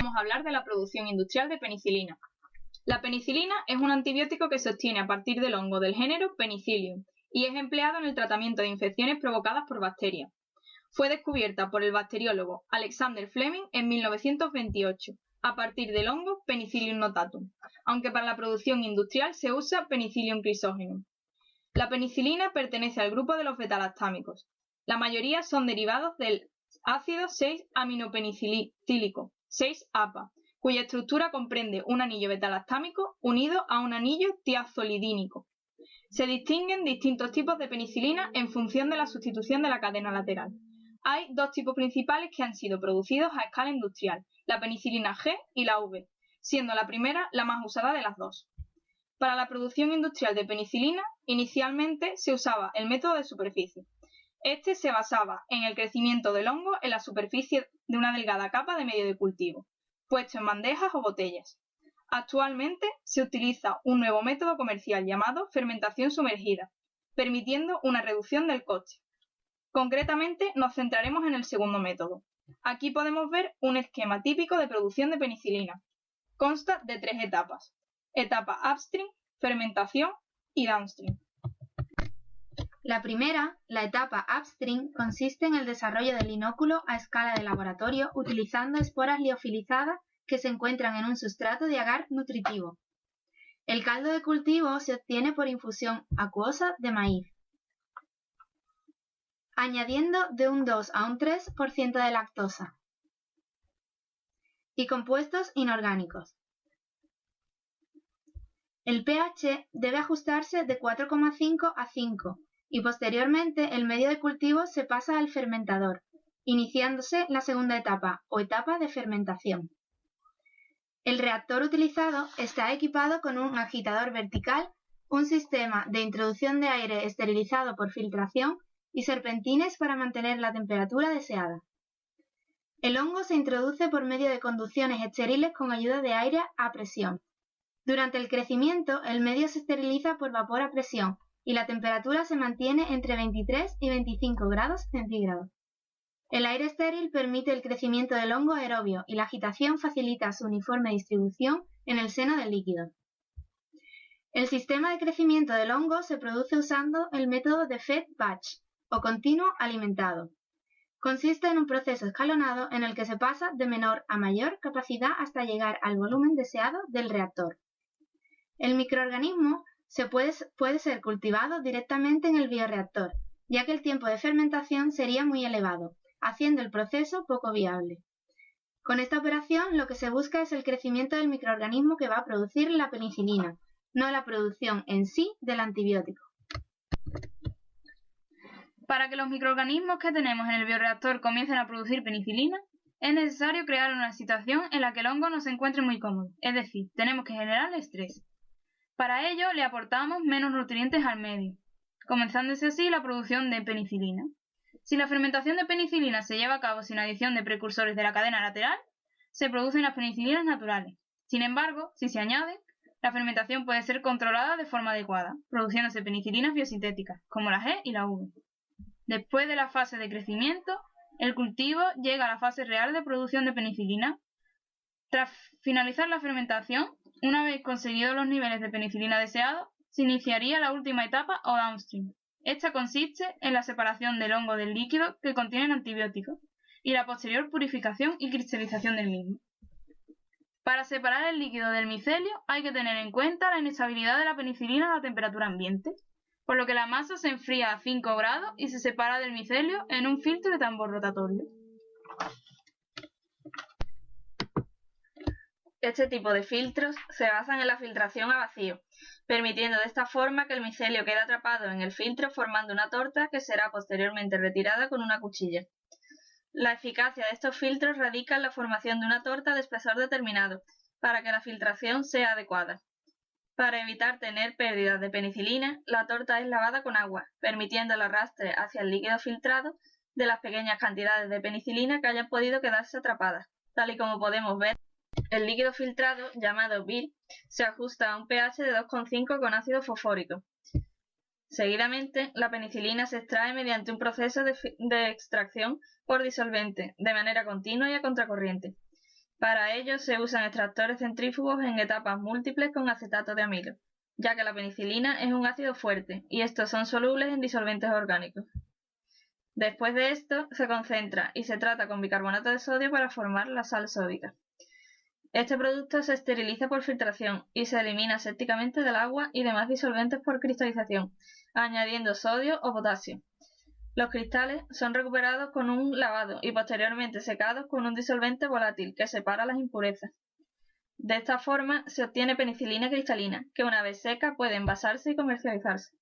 Vamos a hablar de la producción industrial de penicilina. La penicilina es un antibiótico que se obtiene a partir del hongo del género Penicillium y es empleado en el tratamiento de infecciones provocadas por bacterias. Fue descubierta por el bacteriólogo Alexander Fleming en 1928 a partir del hongo Penicillium notatum, aunque para la producción industrial se usa Penicillium chrysogenum. La penicilina pertenece al grupo de los beta-lactámicos. La mayoría son derivados del ácido 6-aminopenicilílico, 6-APA, cuya estructura comprende un anillo beta-lactámico unido a un anillo tiazolidínico. Se distinguen distintos tipos de penicilina en función de la sustitución de la cadena lateral. Hay dos tipos principales que han sido producidos a escala industrial, la penicilina G y la V, siendo la primera la más usada de las dos. Para la producción industrial de penicilina, inicialmente se usaba el método de superficie. Este se basaba en el crecimiento del hongo en la superficie de una delgada capa de medio de cultivo, puesto en bandejas o botellas. Actualmente se utiliza un nuevo método comercial llamado fermentación sumergida, permitiendo una reducción del coste. Concretamente, nos centraremos en el segundo método. Aquí podemos ver un esquema típico de producción de penicilina. Consta de 3 etapas. Etapa upstream, fermentación y downstream. La primera, la etapa upstream, consiste en el desarrollo del inóculo a escala de laboratorio utilizando esporas liofilizadas que se encuentran en un sustrato de agar nutritivo. El caldo de cultivo se obtiene por infusión acuosa de maíz, añadiendo de un 2 a un 3% de lactosa y compuestos inorgánicos. El pH debe ajustarse de 4,5 a 5 y posteriormente el medio de cultivo se pasa al fermentador, iniciándose la segunda etapa o etapa de fermentación. El reactor utilizado está equipado con un agitador vertical, un sistema de introducción de aire esterilizado por filtración y serpentines para mantener la temperatura deseada. El hongo se introduce por medio de conducciones estériles con ayuda de aire a presión. Durante el crecimiento, el medio se esteriliza por vapor a presión y la temperatura se mantiene entre 23 y 25 grados centígrados. El aire estéril permite el crecimiento del hongo aerobio y la agitación facilita su uniforme distribución en el seno del líquido. El sistema de crecimiento del hongo se produce usando el método de fed batch o continuo alimentado. Consiste en un proceso escalonado en el que se pasa de menor a mayor capacidad hasta llegar al volumen deseado del reactor. El microorganismo puede ser cultivado directamente en el bioreactor, ya que el tiempo de fermentación sería muy elevado, haciendo el proceso poco viable. Con esta operación lo que se busca es el crecimiento del microorganismo que va a producir la penicilina, no la producción en sí del antibiótico. Para que los microorganismos que tenemos en el bioreactor comiencen a producir penicilina, es necesario crear una situación en la que el hongo no se encuentre muy cómodo, es decir, tenemos que generar estrés. Para ello le aportamos menos nutrientes al medio, comenzándose así la producción de penicilina. Si la fermentación de penicilina se lleva a cabo sin adición de precursores de la cadena lateral, se producen las penicilinas naturales. Sin embargo, si se añade, la fermentación puede ser controlada de forma adecuada, produciéndose penicilinas biosintéticas, como la G y la V. Después de la fase de crecimiento, el cultivo llega a la fase real de producción de penicilina. Tras finalizar la fermentación, una vez conseguidos los niveles de penicilina deseados, se iniciaría la última etapa o downstream. Esta consiste en la separación del hongo del líquido que contiene el antibiótico y la posterior purificación y cristalización del mismo. Para separar el líquido del micelio hay que tener en cuenta la inestabilidad de la penicilina a la temperatura ambiente, por lo que la masa se enfría a 5 grados y se separa del micelio en un filtro de tambor rotatorio. Este tipo de filtros se basan en la filtración a vacío, permitiendo de esta forma que el micelio quede atrapado en el filtro formando una torta que será posteriormente retirada con una cuchilla. La eficacia de estos filtros radica en la formación de una torta de espesor determinado, para que la filtración sea adecuada. Para evitar tener pérdidas de penicilina, la torta es lavada con agua, permitiendo el arrastre hacia el líquido filtrado de las pequeñas cantidades de penicilina que hayan podido quedarse atrapadas. Tal y como podemos ver, el líquido filtrado, llamado BIR, se ajusta a un pH de 2,5 con ácido fosfórico. Seguidamente, la penicilina se extrae mediante un proceso de extracción por disolvente, de manera continua y a contracorriente. Para ello se usan extractores centrífugos en etapas múltiples con acetato de amilo, ya que la penicilina es un ácido fuerte y estos son solubles en disolventes orgánicos. Después de esto se concentra y se trata con bicarbonato de sodio para formar la sal sódica. Este producto se esteriliza por filtración y se elimina sépticamente del agua y demás disolventes por cristalización, añadiendo sodio o potasio. Los cristales son recuperados con un lavado y posteriormente secados con un disolvente volátil que separa las impurezas. De esta forma se obtiene penicilina cristalina, que una vez seca puede envasarse y comercializarse.